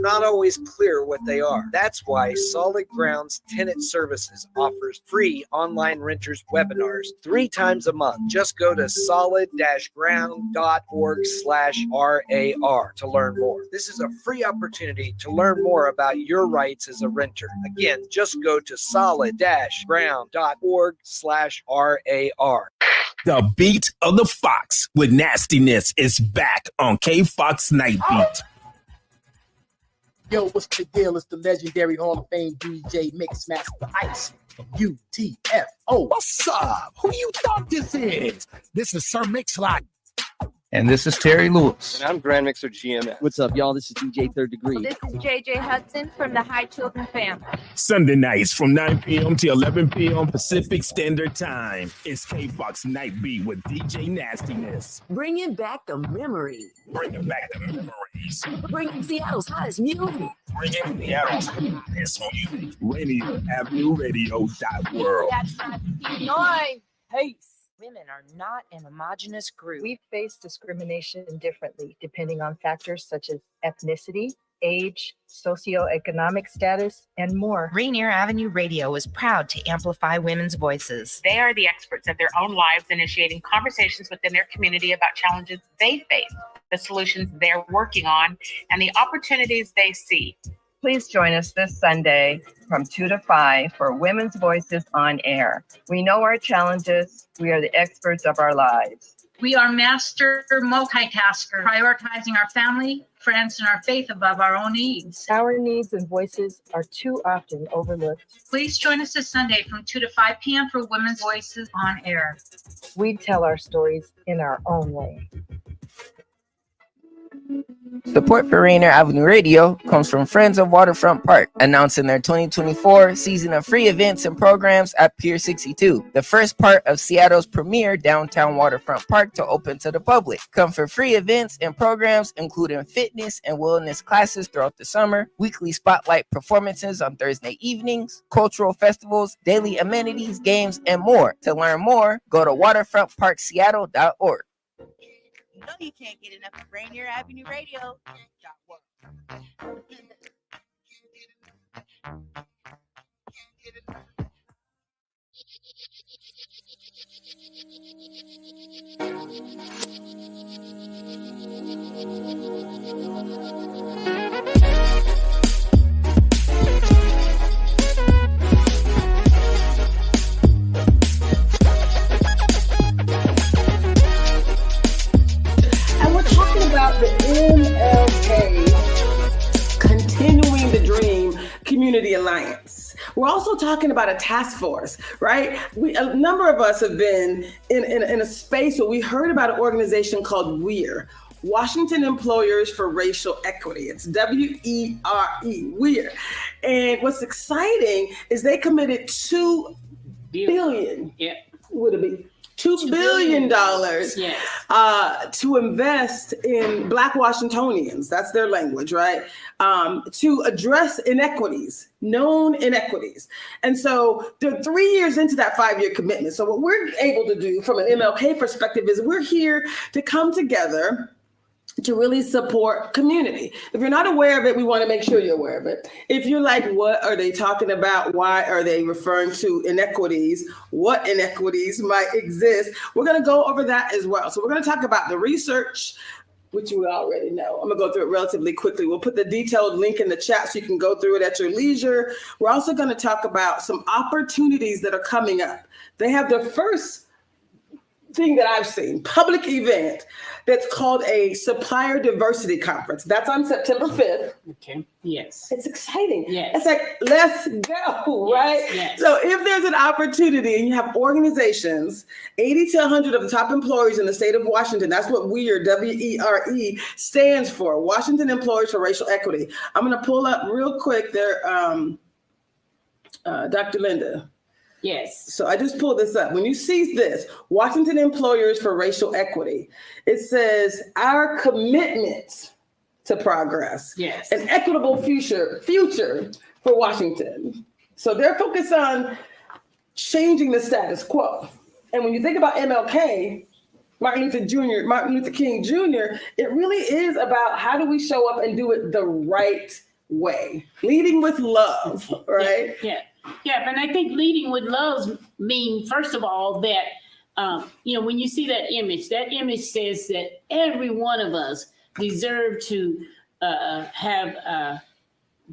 not always clear what they are. That's why Solid Grounds Tenant Services offers free online renters webinars 3 times a month. Just go to solid-ground.org/RAR to learn more. This is a free opportunity to learn more about your rights as a renter. Again, just go to solid-ground.org/RAR. The beat of the Fox with nastiness is back on K-Fox Night Beat. Yo, what's the deal? It's the legendary Hall of Fame DJ Mixmaster Ice from UTFO. What's up? Who you thought this is? This is Sir Mix-a-Lot. And this is Terry Lewis. And I'm Grand Mixer GMS. What's up, y'all? This is DJ Third Degree. This is JJ Hudson from the High Children family. Sunday nights from 9 p.m. to 11 p.m. Pacific Standard Time. It's K-Fox Night Beat with DJ Nastiness. Bringing back the memories. Bringing back the memories. Bringing Seattle's hottest music. Bringing Seattle's hottest music. Rainier Avenue Radio .world. That's not noise. Peace. Women are not an homogenous group. We face discrimination differently depending on factors such as ethnicity, age, socioeconomic status, and more. Rainier Avenue Radio is proud to amplify women's voices. They are the experts of their own lives, initiating conversations within their community about challenges they face, the solutions they're working on, and the opportunities they see. Please join us this Sunday from 2 to 5 for Women's Voices on Air. We know our challenges. We are the experts of our lives. We are master multitaskers, prioritizing our family, friends, and our faith above our own needs. Our needs and voices are too often overlooked. Please join us this Sunday from 2 to 5 p.m. for Women's Voices on Air. We tell our stories in our own way. Support for Rainier Avenue Radio comes from Friends of Waterfront Park, announcing their 2024 season of free events and programs at Pier 62, the first part of Seattle's premier downtown waterfront park to open to the public. Come for free events and programs, including fitness and wellness classes throughout the summer, weekly spotlight performances on Thursday evenings, cultural festivals, daily amenities, games, and more. To learn more, go to waterfrontparkseattle.org. You know you can't get enough of Rainier Avenue Radio. About the MLK Continuing the Dream Community Alliance. We're also talking about a task force, right? A number of us have been in a space where we heard about an organization called WE.R.E, Washington Employers for Racial Equity. It's W.E.R.E, WE.R.E. And what's exciting is they committed $2 billion. Yeah. Would it be? $2 billion to invest in Black Washingtonians, that's their language, right? To address inequities, known inequities. And so they're 3 years into that 5-year commitment. So what we're able to do from an MLK perspective is we're here to come together to really support community. If you're not aware of it, we want to make sure you're aware of it. If you're like, what are they talking about? Why are they referring to inequities? What inequities might exist? We're going to go over that as well. So we're going to talk about the research, which you already know. I'm going to go through it relatively quickly. We'll put the detailed link in the chat so you can go through it at your leisure. We're also going to talk about some opportunities that are coming up. They have the first thing that I've seen, public event that's called a Supplier Diversity Conference. That's on September 5th. Okay. Yes. It's exciting. Yes. It's like, let's go, right? Yes. So if there's an opportunity and you have organizations, 80 to 100 of the top employers in the state of Washington, that's what WE.R.E, W-E.R.E, stands for, Washington Employers for Racial Equity. I'm going to pull up real quick there, Dr. Linda. Yes. So I just pulled this up. When you see this, Washington Employers for Racial Equity, it says our commitment to progress. Yes. An equitable future for Washington. So they're focused on changing the status quo. And when you think about MLK, Martin Luther King Jr., it really is about how do we show up and do it the right way, leading with love, right? Yeah. And I think leading with love means, first of all, that when you see that image says that every one of us deserve to have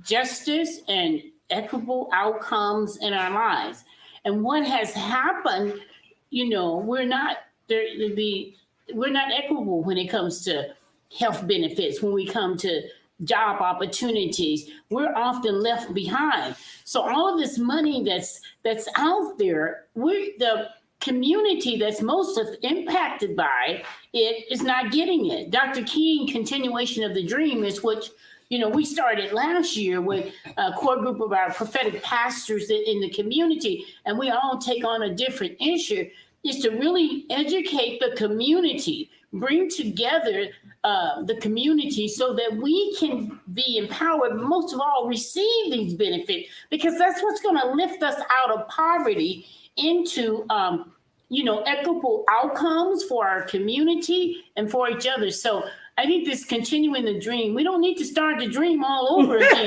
justice and equitable outcomes in our lives. And what has happened, we're not equitable when it comes to health benefits, when we come to job opportunities. We're often left behind. So all of this money that's out there, the community that's most impacted by it is not getting it. Dr. King, continuation of the dream, is what we started last year with a core group of our prophetic pastors in the community, and we all take on a different issue, is to really educate the community, bring together the community so that we can be empowered, most of all, receive these benefits, because that's what's going to lift us out of poverty into equitable outcomes for our community and for each other. So I think this continuing the dream, we don't need to start the dream all over again.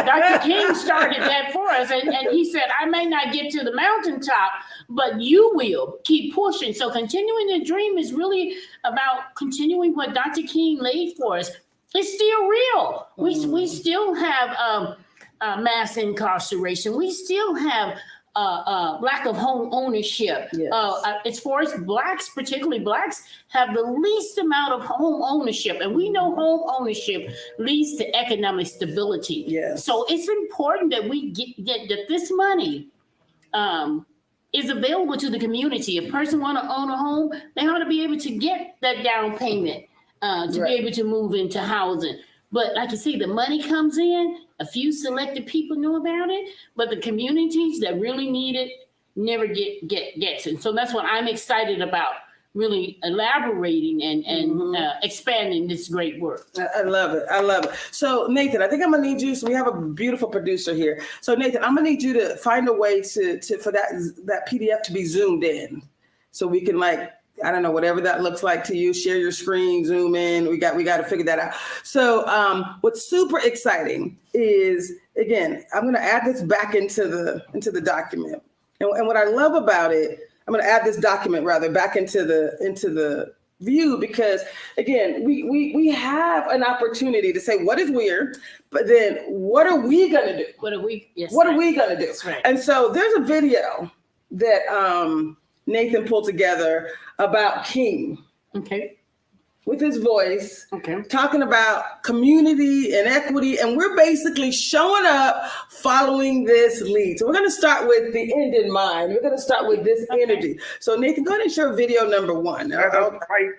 Dr. King started that for us, and he said, I may not get to the mountaintop, but you will keep pushing. So continuing the dream is really about continuing what Dr. King laid for us. It's still real. We still have mass incarceration. We still have lack of home ownership. Yes. As far as Blacks, particularly Blacks, have the least amount of home ownership. And we know home ownership leads to economic stability. Yes. So it's important that we get that this money is available to the community. If a person want to own a home, they ought to be able to get that down payment to be able to move into housing. But like you see, the money comes in, a few selected people know about it, but the communities that really need it never gets it. So that's what I'm excited about, really elaborating and expanding this great work. I love it. I love it. So Nathan, I think I'm gonna need you. So we have a beautiful producer here. So Nathan, I'm gonna need you to find a way for that PDF to be zoomed in, so we can I don't know, whatever that looks like to you, share your screen, zoom in. We got to figure that out. So what's super exciting is, again, I'm going to add this back into the document. And what I love about it, I'm going to add this document rather back into the view, because again, we have an opportunity to say, what is WE.R.E, but then what are we going to do? What are we going to do? That's right. And so there's a video that Nathan pulled together about King. Okay. With his voice. Okay. Talking about community and equity. And we're basically showing up following this lead. So we're going to start with the end in mind. We're going to start with this energy. So Nathan, go ahead and show video number 1. Let us fight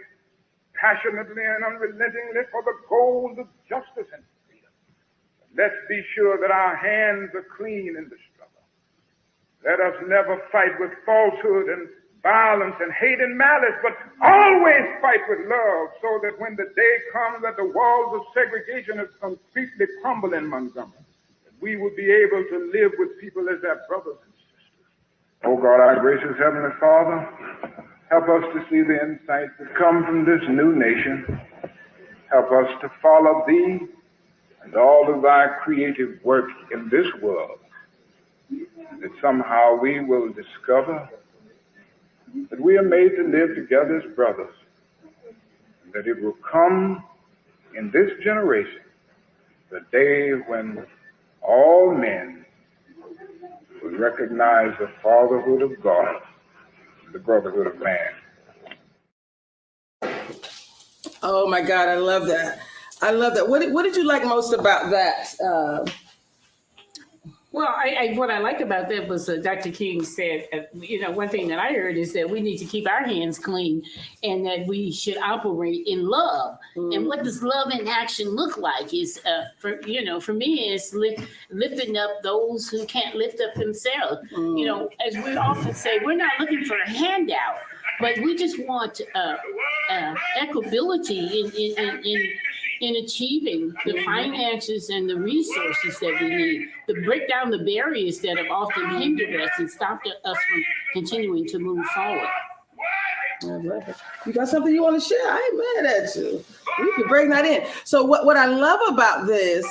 passionately and unrelentingly for the goals of justice and freedom. Let's be sure that our hands are clean in the struggle. Let us never fight with falsehood and violence and hate and malice, but always fight with love, so that when the day comes that the walls of segregation have completely crumbled in Montgomery, we will be able to live with people as their brothers and sisters. Oh God, our gracious Heavenly Father, help us to see the insights that come from this new nation. Help us to follow Thee and all of Thy creative work in this world, that somehow we will discover that we are made to live together as brothers, and that it will come in this generation the day when all men will recognize the fatherhood of God, the brotherhood of man. Oh my God, I love that. I love that. What did you like most about that? Well, what I like about that was Dr. King said, one thing that I heard is that we need to keep our hands clean and that we should operate in love. And what does love in action look like is, for me, it's lifting up those who can't lift up themselves. As we often say, we're not looking for a handout, but we just want equability in achieving the finances and the resources that we need, to break down the barriers that have often hindered us and stopped us from continuing to move forward. I love it. You got something you want to share? I ain't mad at you. We can bring that in. So what I love about this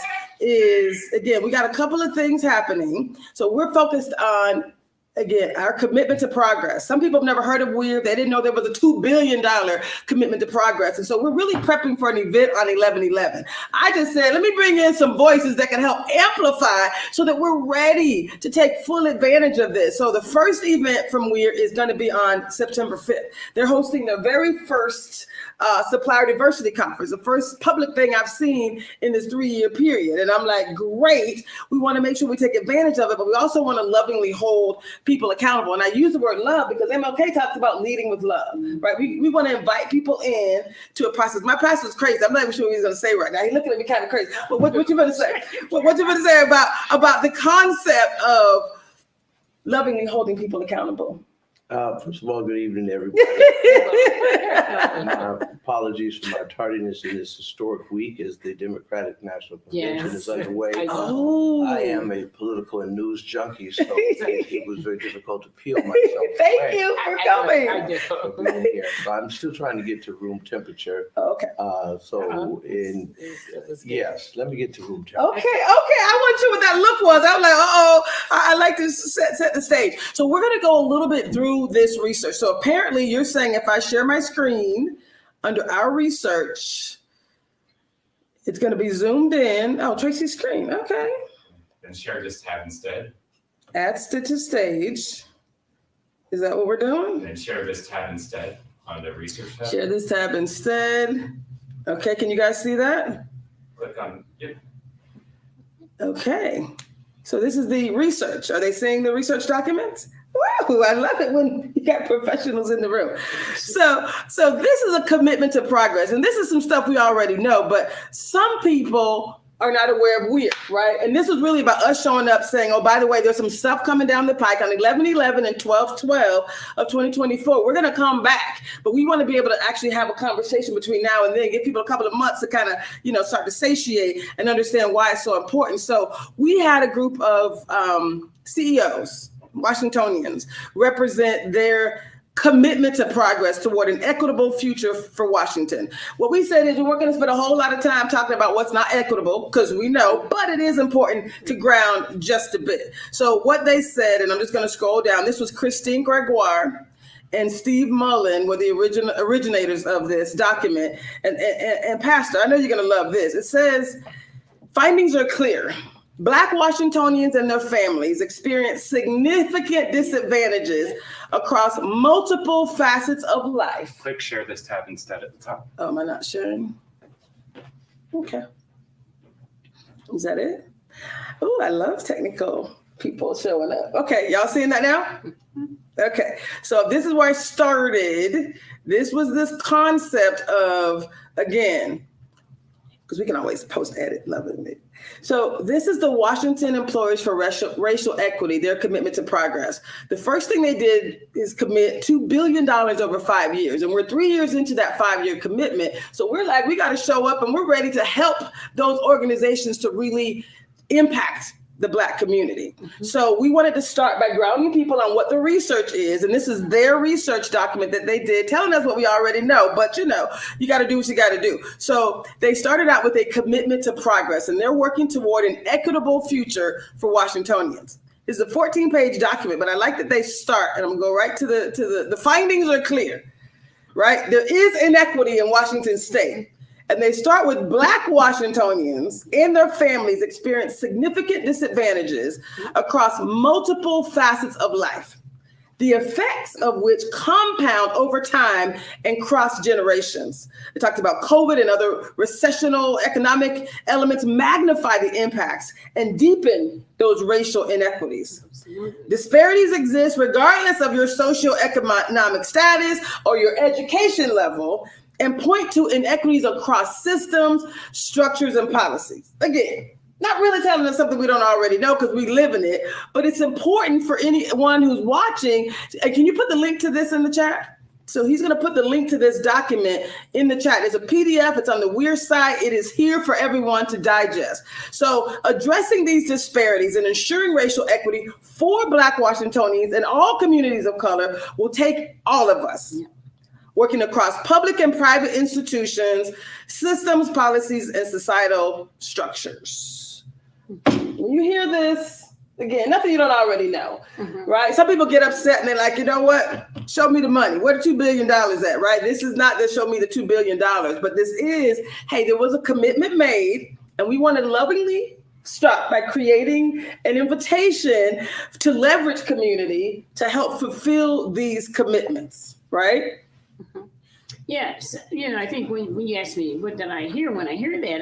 is, again, we got a couple of things happening. So we're focused on, again, our commitment to progress. Some people have never heard of WE.R.E. They didn't know there was a $2 billion commitment to progress. And so we're really prepping for an event on 11/11. I just said, let me bring in some voices that can help amplify so that we're ready to take full advantage of this. So the first event from WE.R.E. is going to be on September 5th. They're hosting their very first supplier diversity conference, the first public thing I've seen in this 3-year period. And I'm like, great. We want to make sure we take advantage of it, but we also want to lovingly hold people accountable. And I use the word love because MLK talks about leading with love, right? We want to invite people in to a process. My pastor's crazy. I'm not even sure what he's going to say right now. He's looking at me kind of crazy. But what you going to say? What you going to say about the concept of lovingly holding people accountable? First of all, good evening, everybody. My apologies for my tardiness in this historic week as the Democratic National Convention is underway. I am a political and news junkie, so it was very difficult to peel myself Thank you for coming. So I'm still trying to get to room temperature. Okay. Yes, let me get to room temperature. Okay. I want you what that look was. I was like, I like to set the stage. So we're going to go a little bit through this research. So apparently you're saying if I share my screen under our research, it's going to be zoomed in. Oh, Traci's screen. Okay. And share this tab instead. Add to stage. Is that what we're doing? And share this tab instead on the research tab. Share this tab instead. Okay. Can you guys see that? Click on, yep. Okay. So this is the research. Are they seeing the research documents? Wow, I love it when you got professionals in the room. So this is a commitment to progress. And this is some stuff we already know, but some people are not aware of WE.R.E., right? And this is really about us showing up saying, oh, by the way, there's some stuff coming down the pike on 11/11 and 12/12 of 2024. We're going to come back, but we want to be able to actually have a conversation between now and then, give people a couple of months to kind of, start to satiate and understand why it's so important. So we had a group of CEOs, Washingtonians, represent their commitment to progress toward an equitable future for Washington. What we said is we're going to spend a whole lot of time talking about what's not equitable, because we know, but it is important to ground just a bit. So what they said, and I'm just going to scroll down, this was Christine Gregoire and Steve Mullen were the originators of this document. And Pastor, I know you're going to love this. It says, findings are clear. Black Washingtonians and their families experience significant disadvantages across multiple facets of life. Click share this tab instead at the top. Oh, am I not sharing? Okay. Is that it? Oh, I love technical people showing up. Okay, y'all seeing that now? Okay, so this is where I started. This was this concept of, again, because we can always post-edit, loving it. So this is the Washington Employers for Racial Equity, their commitment to progress. The first thing they did is commit $2 billion over 5 years. And we're 3 years into that 5-year commitment. So we're like, we got to show up and we're ready to help those organizations to really impact the Black community. Mm-hmm. So we wanted to start by grounding people on what the research is. And this is their research document that they did, telling us what we already know. But, you got to do what you got to do. So they started out with a commitment to progress, and they're working toward an equitable future for Washingtonians. It's a 14-page document, but I like that they start, and I'm going to go right to the findings are clear, right? There is inequity in Washington state. And they start with Black Washingtonians and their families experience significant disadvantages across multiple facets of life, the effects of which compound over time and cross generations. They talked about COVID and other recessional economic elements magnify the impacts and deepen those racial inequities. Disparities exist regardless of your socioeconomic status or your education level, and point to inequities across systems, structures, and policies. Again, not really telling us something we don't already know because we live in it, but it's important for anyone who's watching. Can you put the link to this in the chat? So he's going to put the link to this document in the chat. It's a PDF. It's on the WE.R.E. site. It is here for everyone to digest. So addressing these disparities and ensuring racial equity for Black Washingtonians and all communities of color will take all of us. Working across public and private institutions, systems, policies, and societal structures. When you hear this, again, nothing you don't already know, right? Some people get upset and they're like, you know what? Show me the money. Where the $2 billion at, right? This is not to show me the $2 billion, but this is, hey, there was a commitment made and we want to lovingly start by creating an invitation to leverage community to help fulfill these commitments, right? Yes, I think when you ask me what did I hear when I hear that,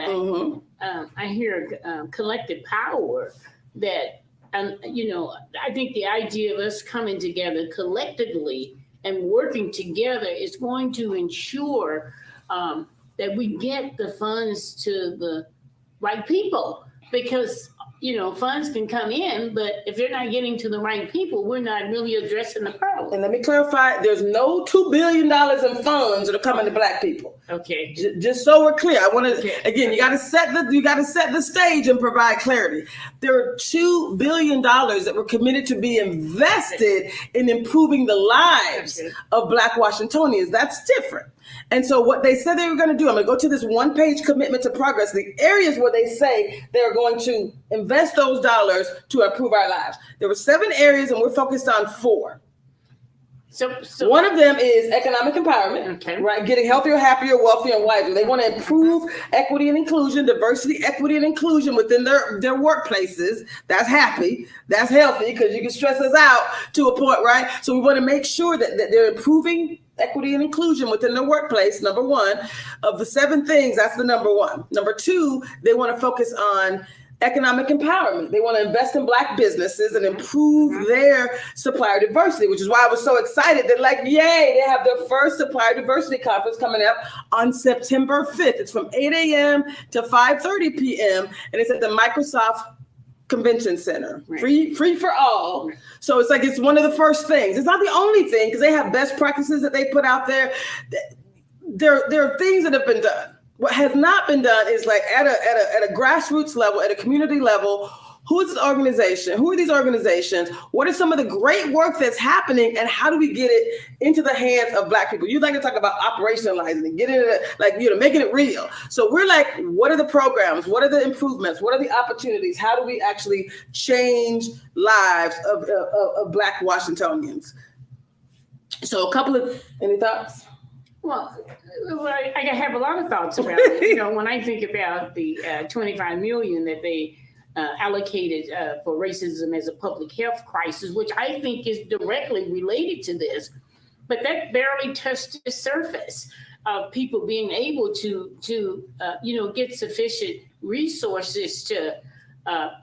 I hear collective power. That I think the idea of us coming together collectively and working together is going to ensure that we get the funds to the right people, because funds can come in, but if they're not getting to the right people, we're not really addressing the problem. And let me clarify, there's no $2 billion in funds that are coming to Black people. Okay. Just so we're clear, I want to, again, you got to set the stage and provide clarity. There are $2 billion that were committed to be invested in improving the lives of Black Washingtonians. That's different. And so what they said they were going to do, I'm going to go to this one-page commitment to progress, the areas where they say they're going to invest those dollars to improve our lives. There were 7 areas, and we're focused on 4. So one of them is economic empowerment, right? Getting healthier, happier, wealthier, and wiser. They want to improve equity and inclusion, diversity, equity, and inclusion within their workplaces. That's happy. That's healthy, because you can stress us out to a point, right? So we want to make sure that they're improving equity and inclusion within their workplace. Number 1 of the 7 things, that's the number 1. Number 2, they want to focus on economic empowerment. They want to invest in Black businesses and improve their supplier diversity, which is why I was so excited that yay, they have their first supplier diversity conference coming up on September 5th. It's from 8 a.m. to 5:30 p.m. and it's at the Microsoft Convention Center, free for all. So it's one of the first things. It's not the only thing, because they have best practices that they put out there. There are things that have been done. What has not been done is at a grassroots level, at a community level. Who is this organization? Who are these organizations? What are some of the great work that's happening, and how do we get it into the hands of Black people? You'd like to talk about operationalizing and getting it, making it real. So we're what are the programs? What are the improvements? What are the opportunities? How do we actually change lives of Black Washingtonians? So any thoughts? Well, I have a lot of thoughts about it. When I think about the $25 million that they allocated for racism as a public health crisis, which I think is directly related to this, but that barely touched the surface of people being able to get sufficient resources to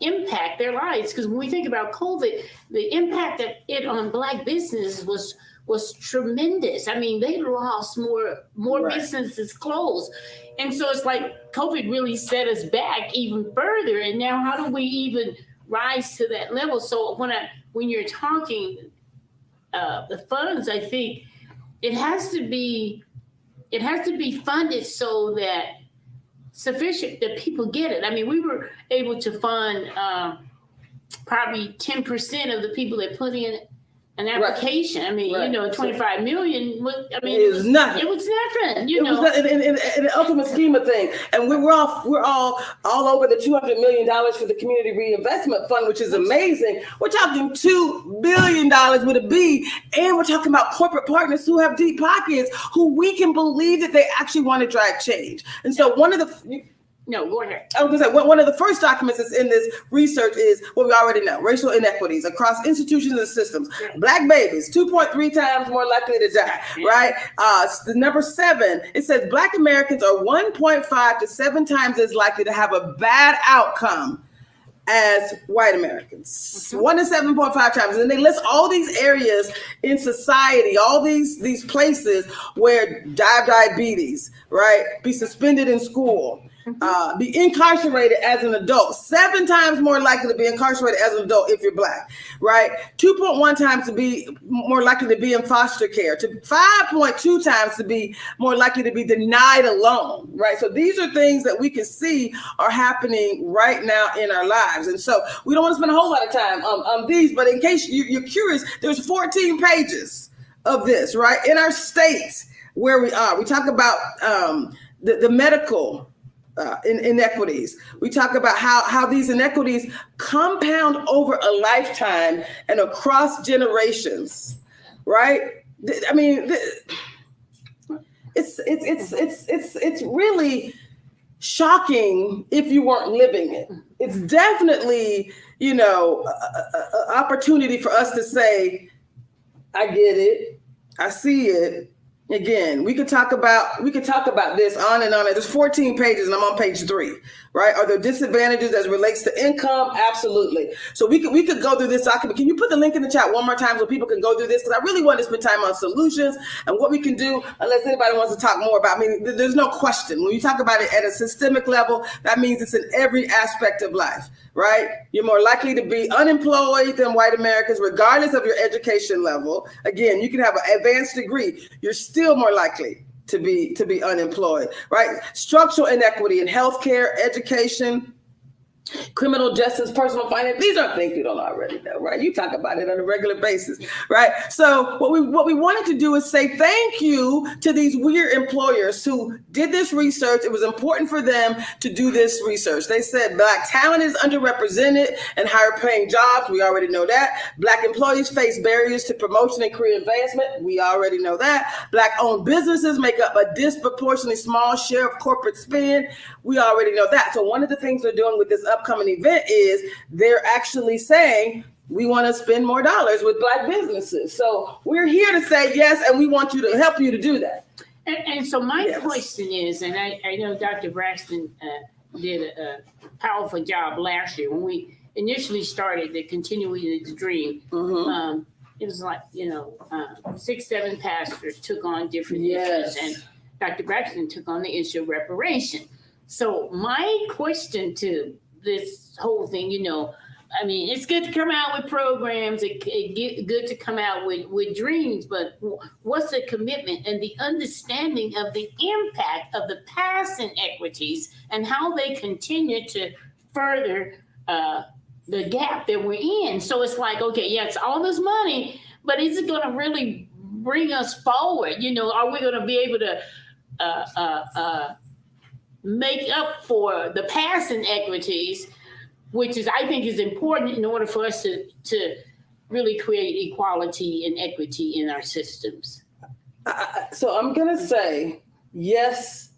impact their lives. Because when we think about COVID, the impact that it on Black businesses was tremendous. I mean, they lost more businesses closed. And so it's COVID really set us back even further. And now how do we even rise to that level? So when you're talking the funds, I think it has to be funded so that sufficient that people get it. I mean, we were able to fund probably 10% of the people that put in an application. I mean, 25 million. It was nothing. It was nothing. It was nothing in the ultimate scheme of things. And we're all over the $200 million for the Community Reinvestment Fund, which is amazing. We're talking $2 billion with a B, and we're talking about corporate partners who have deep pockets, who we can believe that they actually want to drive change. And so go ahead. I was going to say, one of the first documents that's in this research is what we already know: racial inequities across institutions and systems. Black babies, 2.3 times more likely to die, right? The number 7, it says Black Americans are 1.5 to 7 times as likely to have a bad outcome as white Americans. 1 to 7.5 times. And then they list all these areas in society, all these places where diabetes, right? Be suspended in school. Be incarcerated as an adult, 7 times more likely to be incarcerated as an adult if you're Black, right? 2.1 times to be more likely to be in foster care, to 5.2 times to be more likely to be denied a loan, right? So these are things that we can see are happening right now in our lives. And so we don't want to spend a whole lot of time on these, but in case you're curious, there's 14 pages of this, right? In our states where we are, we talk about the medical inequities. We talk about how these inequities compound over a lifetime and across generations, right? I mean, it's really shocking if you weren't living it. It's definitely, an opportunity for us to say, I get it, I see it. Again, we could talk about this on and on. There's 14 pages and I'm on page 3, right? Are there disadvantages as it relates to income? Absolutely. So we could go through this document. Can you put the link in the chat one more time so people can go through this? Because I really want to spend time on solutions and what we can do, unless anybody wants to talk more about. I mean, there's no question. When you talk about it at a systemic level, that means it's in every aspect of life, right? You're more likely to be unemployed than white Americans, regardless of your education level. Again, you can have an advanced degree. You're still more likely to be unemployed, right? Structural inequity in healthcare, education, criminal justice, personal finance. These are things you don't already know, right? You talk about it on a regular basis, right? So what we wanted to do is say thank you to these WE.R.E employers who did this research. It was important for them to do this research. They said Black talent is underrepresented in higher paying jobs. We already know that. Black employees face barriers to promotion and career advancement. We already know that. Black owned businesses make up a disproportionately small share of corporate spend. We already know that. So one of the things they're doing with this upcoming event is they're actually saying we want to spend more dollars with Black businesses. So we're here to say yes, and we want you to help you to do that. And so my question is, and I know Dr. Braxton did a powerful job last year when we initially started the Continuing the Dream. Mm-hmm. It was like, 6-7 pastors took on different issues, and Dr. Braxton took on the issue of reparation. So my question to this whole thing, it's good to come out with programs, it's good to come out with dreams, but what's the commitment and the understanding of the impact of the past inequities and how they continue to further the gap that we're in? So it's like, okay, it's all this money, but is it going to really bring us forward? Are we going to be able to make up for the past inequities, which I think is important in order for us to really create equality and equity in our systems? So I'm going to say yes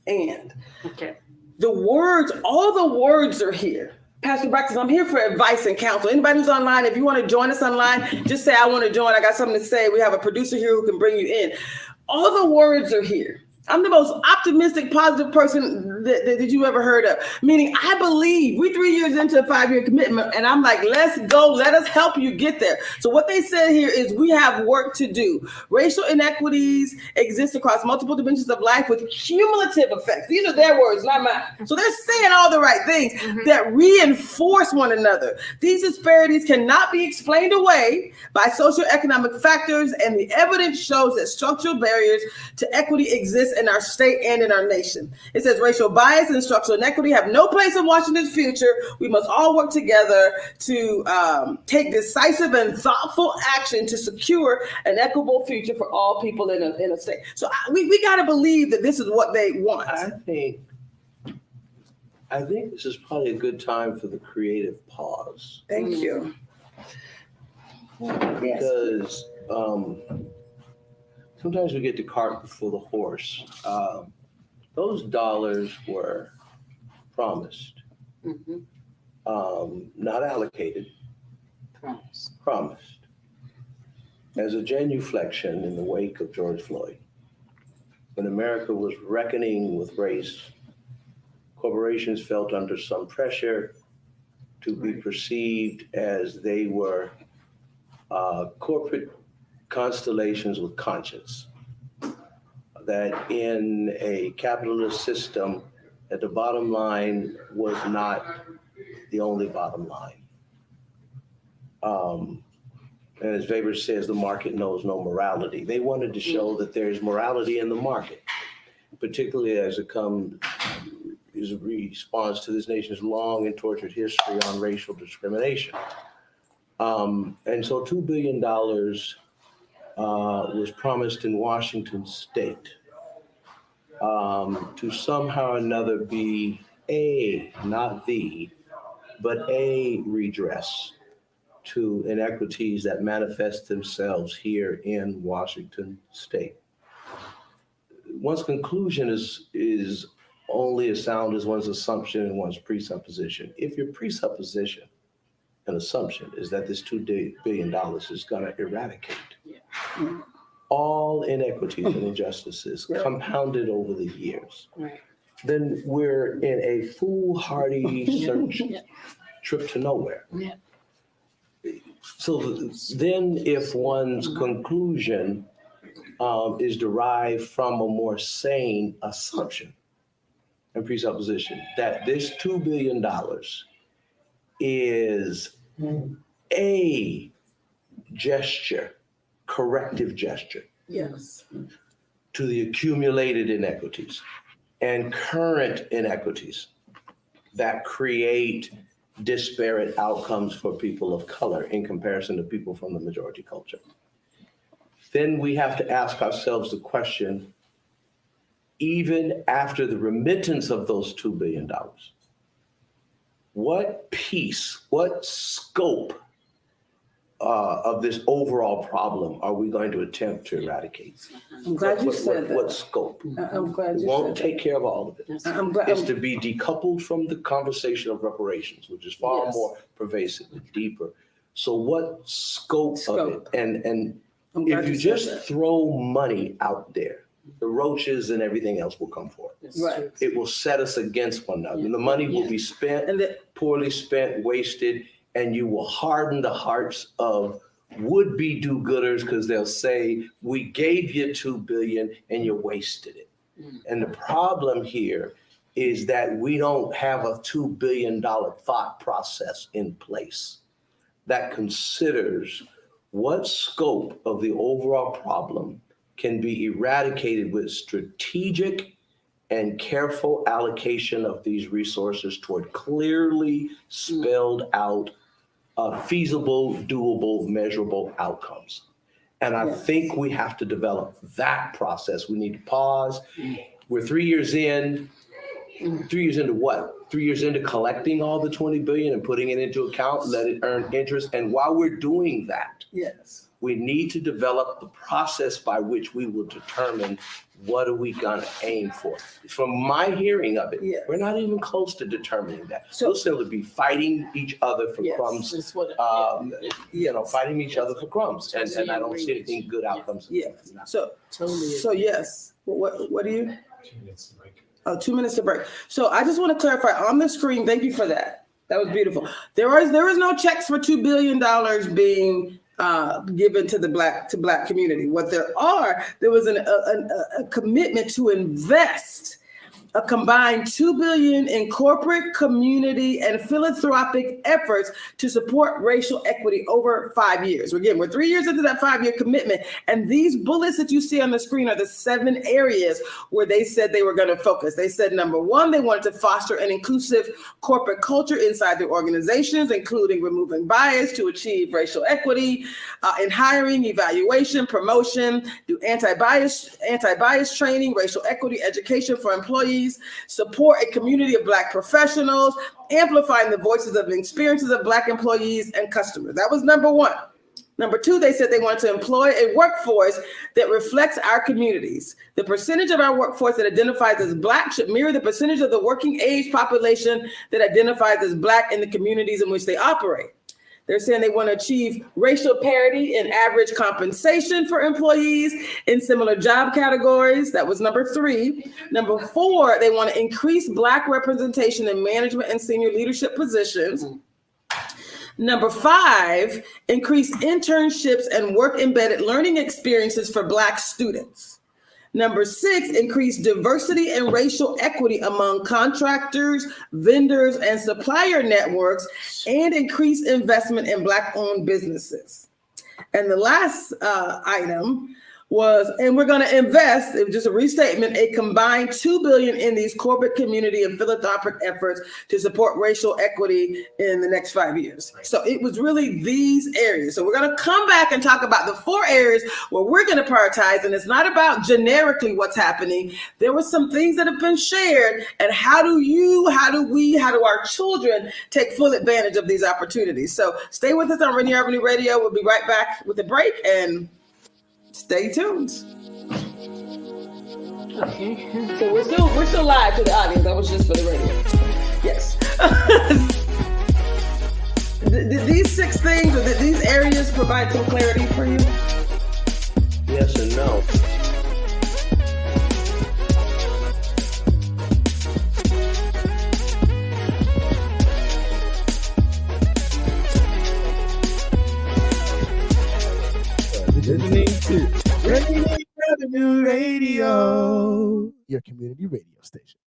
and. Okay. All the words are here. Pastor Braxton, I'm here for advice and counsel. Anybody who's online, if you want to join us online, just say, I want to join. I got something to say. We have a producer here who can bring you in. All the words are here. I'm the most optimistic, positive person that you ever heard of. Meaning, I believe we're 3 years into a 5-year commitment, and I'm like, let's go. Let us help you get there. So what they said here is we have work to do. Racial inequities exist across multiple dimensions of life with cumulative effects. These are their words, not mine. So they're saying all the right things that reinforce one another. These disparities cannot be explained away by socioeconomic factors, and the evidence shows that structural barriers to equity exist in our state and in our nation. It says racial bias and structural inequity have no place in Washington's future. We must all work together to take decisive and thoughtful action to secure an equitable future for all people in a state. So we got to believe that this is what they want. I think this is probably a good time for the creative pause. Thank you. Because sometimes we get the cart before the horse. Those dollars were promised, not allocated, promised. As a genuflection in the wake of George Floyd, when America was reckoning with race, corporations felt under some pressure to be perceived as they were corporate constellations with conscience, that in a capitalist system, that the bottom line was not the only bottom line. And as Weber says, the market knows no morality. They wanted to show that there's morality in the market, particularly as it is a response to this nation's long and tortured history on racial discrimination. And so $2 billion was promised in Washington state. to somehow or another be not but a redress to inequities that manifest themselves here in Washington State. One's conclusion is only as sound as one's assumption and one's presupposition. If your presupposition and assumption is that this $2 billion is going to eradicate all inequities and injustices compounded over the years, then we're in a foolhardy search trip to nowhere. So then if one's conclusion is derived from a more sane assumption and presupposition that this $2 billion is a gesture, corrective gesture, to the accumulated inequities and current inequities that create disparate outcomes for people of color in comparison to people from the majority culture. Then we have to ask ourselves the question, even after the remittance of those $2 billion, what piece, what scope of this overall problem are we going to attempt to eradicate? I'm glad you said that. What scope? I'm glad you won't said take that. care of all of it. It's to be decoupled from the conversation of reparations, which is far more pervasive and deeper. So what scope of it? And if you just throw money out there, the roaches and everything else will come forth. Right. It will set us against one another. And the money will be spent, poorly spent, wasted, and you will harden the hearts of would-be do-gooders because they'll say, we gave you $2 billion and you wasted it. And the problem here is that we don't have a $2 billion thought process in place that considers what scope of the overall problem can be eradicated with strategic and careful allocation of these resources toward clearly spelled out feasible, doable, measurable outcomes. And I think we have to develop that process. We need to pause. We're 3 years in. 3 years into what? 3 years into collecting all the $20 billion and putting it into account, let it earn interest. And while we're doing that, we need to develop the process by which we will determine what are we gonna aim for. From my hearing of it, we're not even close to determining that. So we'll still be fighting each other for crumbs, fighting each other for crumbs. And I don't see anything good outcomes. So yes, what do you? 2 minutes to break. 2 minutes to break. So I just want to clarify on the screen. Thank you for that. That was beautiful. There is no checks for $2 billion being given to the black community. What there was a commitment to invest a combined $2 billion in corporate, community, and philanthropic efforts to support racial equity over 5 years. Again, we're 3 years into that 5-year commitment, and these bullets that you see on the screen are the 7 areas where they said they were going to focus. They said, number 1, they wanted to foster an inclusive corporate culture inside their organizations, including removing bias to achieve racial equity in hiring, evaluation, promotion, do anti-bias training, racial equity education for employees, support a community of Black professionals, amplifying the voices of and experiences of Black employees and customers. That was number 1. Number 2, they said they wanted to employ a workforce that reflects our communities. The percentage of our workforce that identifies as Black should mirror the percentage of the working age population that identifies as Black in the communities in which they operate. They're saying they want to achieve racial parity in average compensation for employees in similar job categories. That was number 3. Number 4, they want to increase Black representation in management and senior leadership positions. Number 5, increase internships and work-embedded learning experiences for Black students. Number 6, increase diversity and racial equity among contractors, vendors, and supplier networks, and increase investment in Black-owned businesses. And the last item was, and we're going to invest, it was just a restatement, a combined $2 billion in these corporate, community, and philanthropic efforts to support racial equity in the next 5 years. So it was really these areas. So we're going to come back and talk about the 4 areas where we're going to prioritize, and it's not about generically what's happening. There were some things that have been shared, and how do our children take full advantage of these opportunities? So stay with us on Rainier Avenue Radio. We'll be right back with a break, and stay tuned. Okay, so we're still live to the audience. That was just for the radio. Yes. Did these 6 things or did these areas provide some clarity for you? Yes and no. Listening to Rainier Avenue Radio, your community radio station.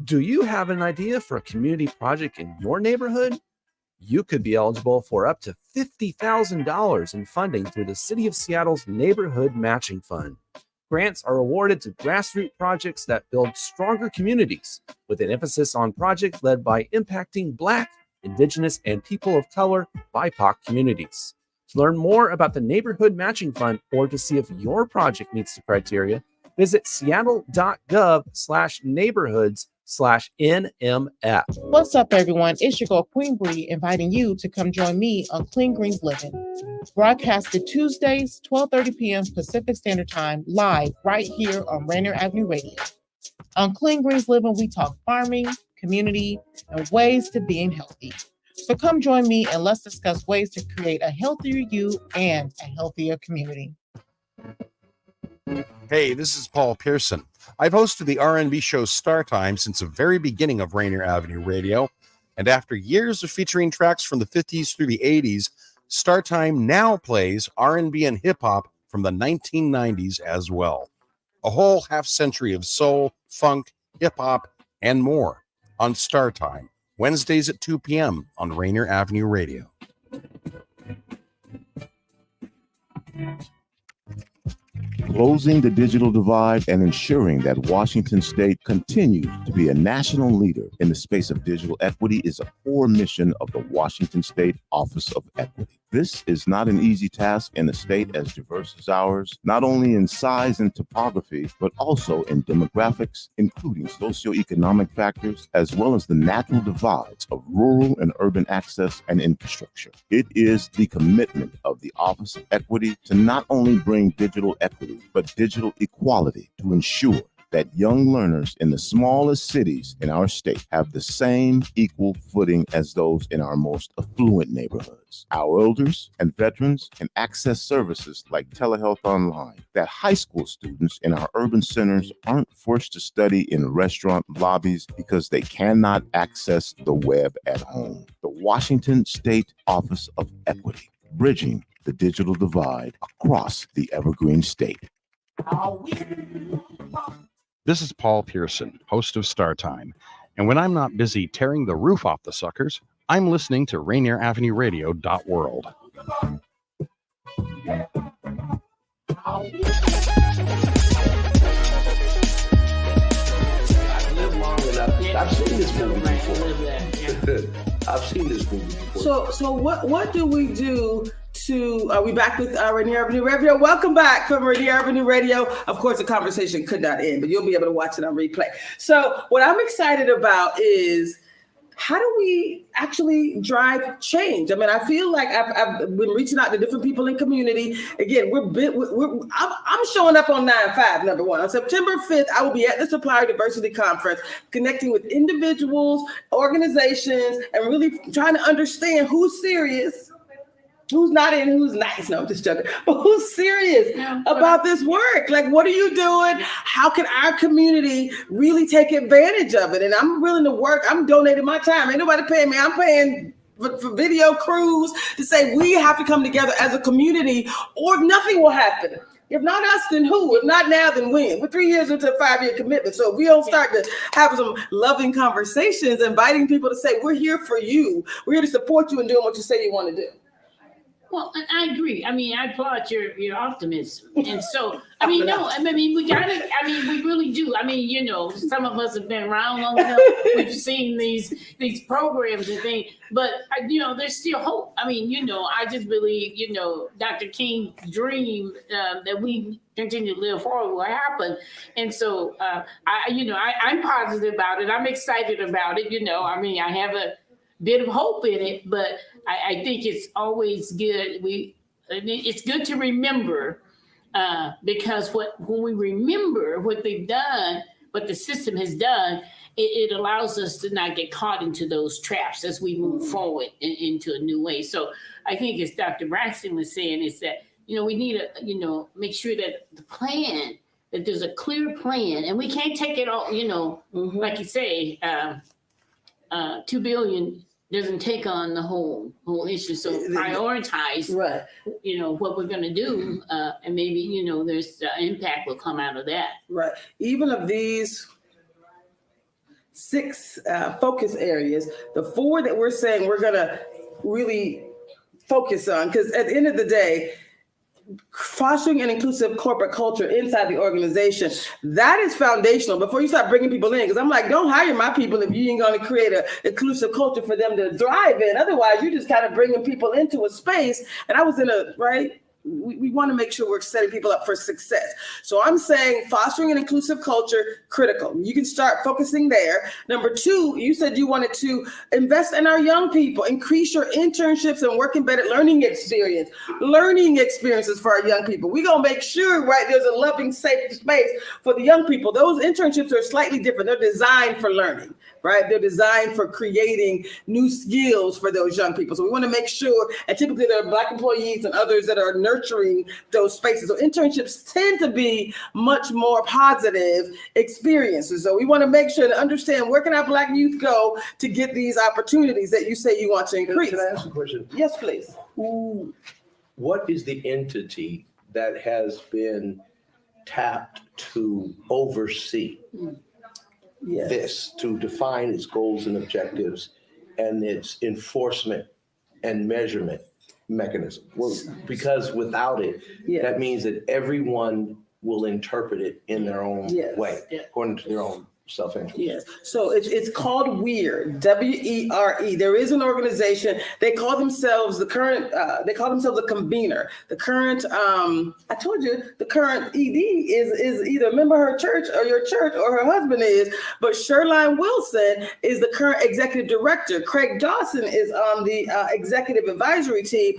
Do you have an idea for a community project in your neighborhood? You could be eligible for up to $50,000 in funding through the City of Seattle's Neighborhood Matching Fund. Grants are awarded to grassroots projects that build stronger communities, with an emphasis on projects led by impacting Black, Indigenous, and people of color BIPOC communities. To learn more about the Neighborhood Matching Fund or to see if your project meets the criteria, visit seattle.gov/neighborhoods/NMF. What's up, everyone? It's your girl, Queen Bree, inviting you to come join me on Clean Greens Living. Broadcasted Tuesdays, 12:30 p.m. Pacific Standard Time, live right here on Rainier Avenue Radio. On Clean Greens Living, we talk farming, community, and ways to being healthy. So come join me and let's discuss ways to create a healthier you and a healthier community. Hey, this is Paul Pearson. I've hosted the R&B show Star Time since the very beginning of Rainier Avenue Radio, and after years of featuring tracks from the 50s through the 80s, Star Time now plays R&B and hip-hop from the 1990s as well. A whole half-century of soul, funk, hip-hop, and more on Star Time, Wednesdays at 2 p.m. on Rainier Avenue Radio. Closing the digital divide and ensuring that Washington State continues to be a national leader in the space of digital equity is a core mission of the Washington State Office of Equity. This is not an easy task in a state as diverse as ours, not only in size and topography, but also in demographics, including socioeconomic factors, as well as the natural divides of rural and urban access and infrastructure. It is the commitment of the Office of Equity to not only bring digital equity, but digital equality to ensure that young learners in the smallest cities in our state have the same equal footing as those in our most affluent neighborhoods. Our elders and veterans can access services like telehealth online, that high school students in our urban centers aren't forced to study in restaurant lobbies because they cannot access the web at home. The Washington State Office of Equity, bridging the digital divide across the Evergreen State. This is Paul Pearson, host of Star Time, and when I'm not busy tearing the roof off the suckers, I'm listening to RainierAvenueRadio.world. I've seen this movie before. I've seen this movie before. So what do we do to, are we back with Rainier Avenue Radio? Welcome back from Rainier Avenue Radio. Of course, the conversation could not end, but you'll be able to watch it on replay. So what I'm excited about is, how do we actually drive change? I mean, I feel like I've been reaching out to different people in community. Again, I'm showing up on 9/5, number one. On September 5th, I will be at the Supplier Diversity Conference, connecting with individuals, organizations, and really trying to understand who's serious, who's not in, who's nice. No, I'm just joking. But who's serious about this work? Like, what are you doing? How can our community really take advantage of it? And I'm willing to work. I'm donating my time. Ain't nobody paying me. I'm paying for video crews to say we have to come together as a community or nothing will happen. If not us, then who? If not now, then when? We're 3 years into a 5-year commitment. So if we don't start to have some loving conversations, inviting people to say, we're here for you. We're here to support you in doing what you say you want to do. Well, I agree. I mean, I applaud your optimism. And so, I mean, no, I mean, we really do. I mean, you know, some of us have been around long enough. We've seen these programs and things, but, you know, there's still hope. I mean, you know, I just believe, you know, Dr. King's dream that we continue to live forward will happen. And so, I'm positive about it. I'm excited about it. You know, I mean, I have a bit of hope in it, but I think it's always good. It's good to remember because when we remember what they've done, what the system has done, it allows us to not get caught into those traps as we move forward into a new way. So I think, as Dr. Braxton was saying, is that, you know, we need to, you know, make sure that the plan, that there's a clear plan, and we can't take it all, you know, like you say, $2 billion doesn't take on the whole issue. So prioritize, right, you know, what we're going to do, and maybe, you know, there's impact will come out of that. Right. Even of these 6 focus areas, the 4 that we're saying we're going to really focus on, because at the end of the day, fostering an inclusive corporate culture inside the organization, that is foundational before you start bringing people in. Because I'm like, don't hire my people if you ain't going to create an inclusive culture for them to thrive in. Otherwise, you're just kind of bringing people into a space. And I was in a, right? We want to make sure we're setting people up for success. So I'm saying fostering an inclusive culture, critical. You can start focusing there. Number 2, you said you wanted to invest in our young people, increase your internships and work embedded learning experiences for our young people. We're going to make sure, right, there's a loving, safe space for the young people. Those internships are slightly different. They're designed for learning, right? They're designed for creating new skills for those young people. So we want to make sure, and typically there are Black employees and others that are nurturing those spaces. So internships tend to be much more positive experiences. So we want to make sure to understand, where can our Black youth go to get these opportunities that you say you want to increase? Can I ask a question? Yes, please. What is the entity that has been tapped to oversee this, to define its goals and objectives and its enforcement and measurement mechanism? Well, because without it, that means that everyone will interpret it in their own way, according to their own self-interest. Yes. So it's called W.E.R.E, W-E-R-E. There is an organization. They call themselves a convener. The current, I told you, the current ED is either a member of her church or your church, or her husband is. But Sherline Wilson is the current executive director. Craig Dawson is on the executive advisory team.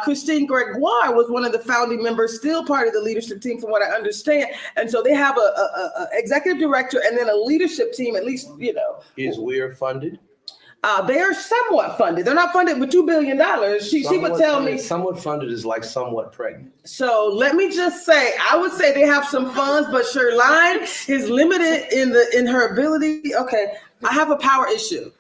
Christine Gregoire was one of the founding members, still part of the leadership team, from what I understand. And so they have a executive director and then a leadership team, at least, you know. Is W.E.R.E funded? They are somewhat funded. They're not funded with $2 billion. She would tell me. Somewhat funded is like somewhat pregnant. So let me just say, I would say they have some funds, but Sherline is limited in her ability. Okay, I have a power issue.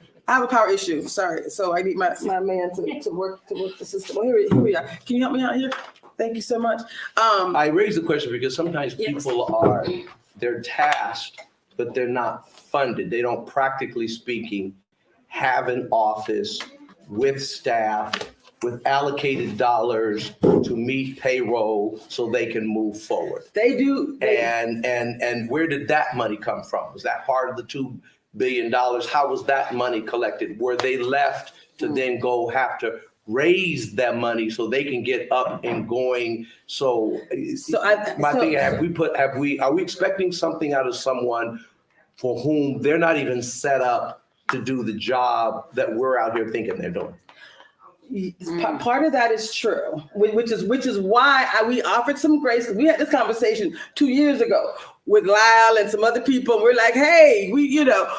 Sorry. So I need my man to work the system. Well, here we are. Can you help me out here? Thank you so much. I raise the question because sometimes people they're tasked, but they're not funded. They don't, practically speaking, have an office with staff, with allocated dollars to meet payroll so they can move forward. They do. And where did that money come from? Was that part of the $2 billion? How was that money collected? Were they left to then go have to raise that money so they can get up and going? So are we expecting something out of someone for whom they're not even set up to do the job that we're out here thinking they're doing? Part of that is true, which is why we offered some grace. We had this conversation 2 years ago with Lyle and some other people. And we're like, hey,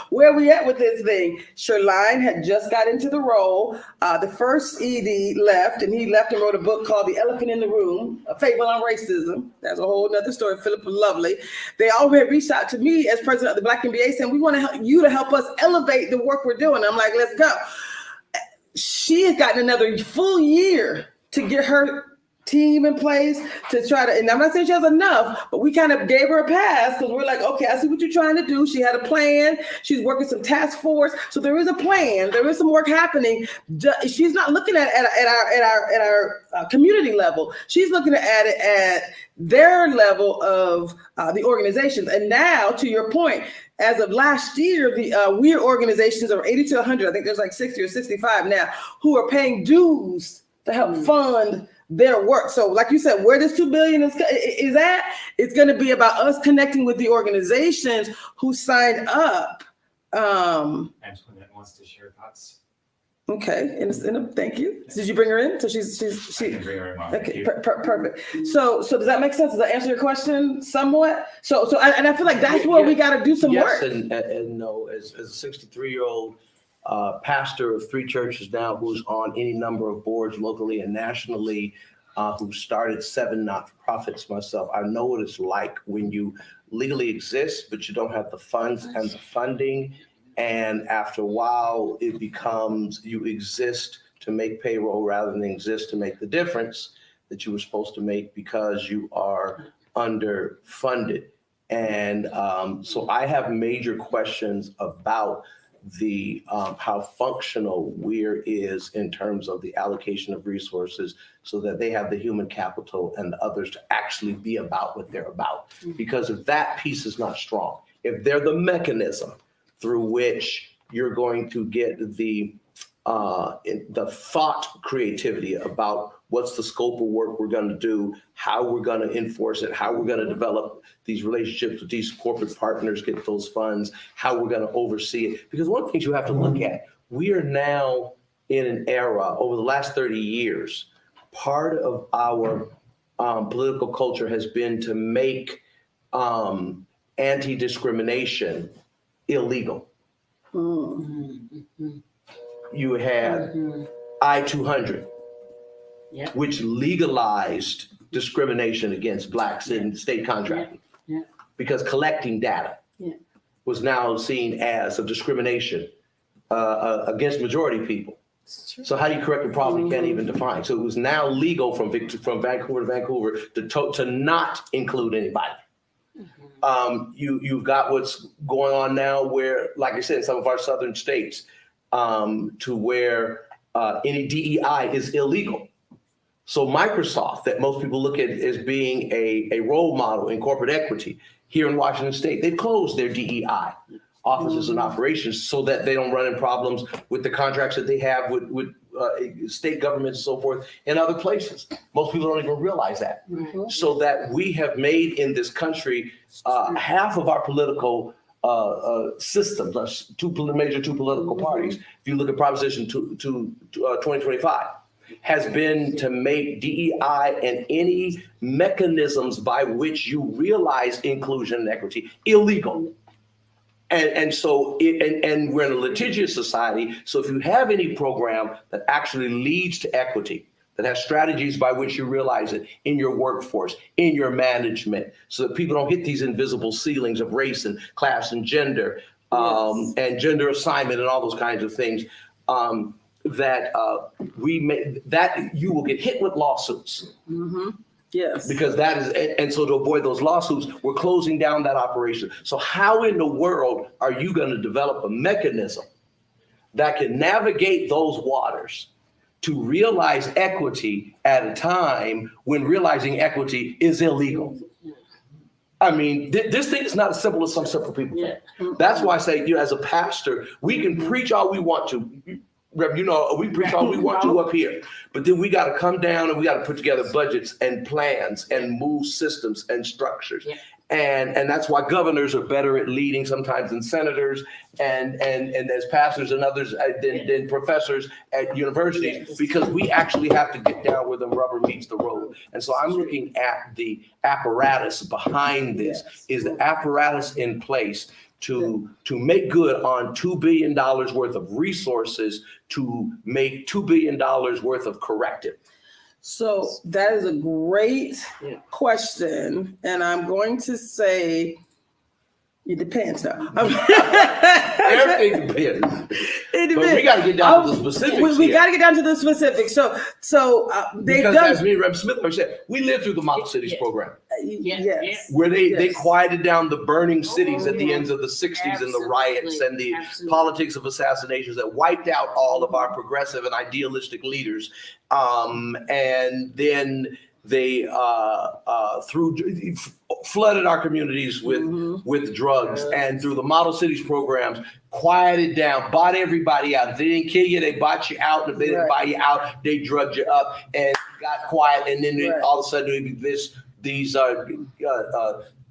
where are we at with this thing? Sherline had just got into the role. The first ED left, and he left and wrote a book called The Elephant in the Room, A Fable on Racism. That's a whole nother story. Philip was lovely. They already reached out to me as president of the Black MBA saying, we want you to help us elevate the work we're doing. I'm like, let's go. She has gotten another full year to get her team in place to try to, and I'm not saying she has enough, but we kind of gave her a pass because we're like, okay, I see what you're trying to do. She had a plan. She's working some task force. So there is a plan. There is some work happening. She's not looking at our community level. She's looking at it at their level of the organizations. And now, to your point, as of last year, the WE.R.E organizations are 80 to 100. I think there's like 60 or 65 now who are paying dues to help fund their work. So like you said, where this $2 billion is at, it's going to be about us connecting with the organizations who signed up. Antoinette wants to share thoughts. Okay, thank you. Did you bring her in? So she. I can bring her in. Okay, perfect. So does that make sense? Does that answer your question somewhat? So I feel like that's where we got to do some work. Yes, and no, as a 63-year-old pastor of 3 churches now, who's on any number of boards locally and nationally, who started 7 not-for-profits myself, I know what it's like when you legally exist, but you don't have the funds and the funding. And after a while, it becomes you exist to make payroll rather than exist to make the difference that you were supposed to make because you are underfunded. And so I have major questions about the how functional WE.R.E is in terms of the allocation of resources so that they have the human capital and the others to actually be about what they're about. Because if that piece is not strong, if they're the mechanism through which you're going to get the thought creativity about what's the scope of work we're going to do, how we're going to enforce it, how we're going to develop these relationships with these corporate partners, get those funds, how we're going to oversee it. Because one of the things you have to look at, we are now in an era over the last 30 years, part of our political culture has been to make anti-discrimination illegal. You had I-200, which legalized discrimination against Blacks in state contracting because collecting data was now seen as a discrimination against majority people. So how do you correct a problem you can't even define? So it was now legal from Vancouver to Vancouver to not include anybody. You've got what's going on now where, like I said, in some of our southern states, to where any DEI is illegal. So Microsoft, that most people look at as being a role model in corporate equity here in Washington State, they've closed their DEI offices and operations so that they don't run into problems with the contracts that they have with state governments and so forth in other places. Most people don't even realize that. So that we have made in this country half of our political systems, major two political parties, if you look at Proposition 2025, has been to make DEI and any mechanisms by which you realize inclusion and equity illegal. And so we're in a litigious society. So if you have any program that actually leads to equity, that has strategies by which you realize it in your workforce, in your management, so that people don't hit these invisible ceilings of race and class and gender, and gender assignment and all those kinds of things, that you will get hit with lawsuits. Yes. Because that is, and so to avoid those lawsuits, we're closing down that operation. So how in the world are you going to develop a mechanism that can navigate those waters to realize equity at a time when realizing equity is illegal? I mean, this thing is not as simple as some simple people think. That's why I say, as a pastor, we can preach all we want to. Rev, we preach all we want to up here, but then we got to come down and we got to put together budgets and plans and move systems and structures. And that's why governors are better at leading sometimes than senators and as pastors and others than professors at universities, because we actually have to get down where the rubber meets the road. And so I'm looking at the apparatus behind this. Is the apparatus in place to make good on $2 billion worth of resources to make $2 billion worth of corrective? So that is a great question. And I'm going to say, It depends, though. Everything depends. It depends. But we got to get down to the specifics. We got to get down to the specifics. So they've because done. As me and Rep. Smith always said, we lived through the Model Cities program. Yes. Where they quieted down the burning cities at the ends of the 60s and the riots and the politics of assassinations that wiped out all of our progressive and idealistic leaders. And then they flooded our communities with drugs, and through the Model Cities programs, quieted down, bought everybody out. If they didn't kill you, they bought you out. If they didn't buy you out, they drugged you up and got quiet. And then all of a sudden, these